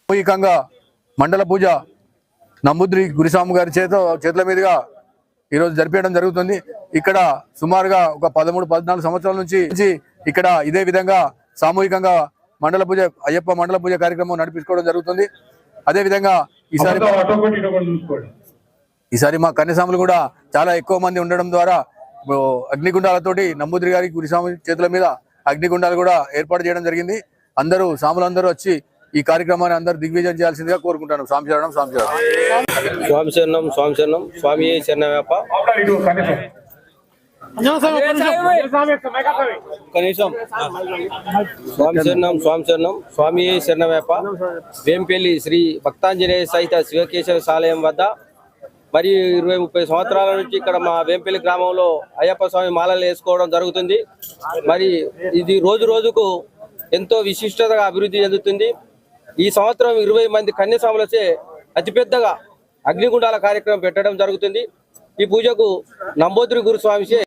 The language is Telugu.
సామూహికంగా మండల పూజ నంబూద్రి గురుస్వామి గారి చేతుల మీదుగా ఈరోజు జరిపించడం జరుగుతుంది. ఇక్కడ సుమారుగా ఒక 13-14 సంవత్సరాల నుంచి ఇక్కడ ఇదే విధంగా సామూహికంగా మండల పూజ అయ్యప్ప మండల పూజ కార్యక్రమం నడిపించుకోవడం జరుగుతుంది. అదే విధంగా ఈసారి మా కన్యస్వాములు కూడా చాలా ఎక్కువ మంది ఉండడం ద్వారా అగ్నిగుండాలతోటి నంబూద్రి గారి గురుస్వామి చేతుల మీద అగ్నిగుండాలు కూడా ఏర్పాటు చేయడం జరిగింది. అందరూ సాములందరూ వచ్చి ఈ కార్యక్రమాన్ని అందరూ దిగ్విజయం చేయాల్సిందిగా కోరుకుంటాను. స్వామి శరణం, స్వామి శరణం, స్వామి శరణం, స్వామి శరణం, స్వామి శరణమయ్యప్ప. స్వామి శరణం, స్వామి శరణం, స్వామి శరణమయ్యప్ప. వేంపల్లి శ్రీ భక్తాంజనేయ సహిత శివకేశవ ఆలయం వద్ద మరి 20-30 సంవత్సరాల నుంచి ఇక్కడ మా వేంపల్లి గ్రామంలో అయ్యప్ప స్వామి మాలలు వేసుకోవడం జరుగుతుంది. మరి ఇది రోజు రోజుకు ఎంతో విశిష్టతగా అభివృద్ధి చెందుతుంది. ఈ సంవత్సరం 20 మంది కన్యస్వాములచే అతిపెద్దగా అగ్నిగుండాల కార్యక్రమం పెట్టడం జరుగుతుంది. ఈ పూజకు నంబూద్రి గురుస్వామిచే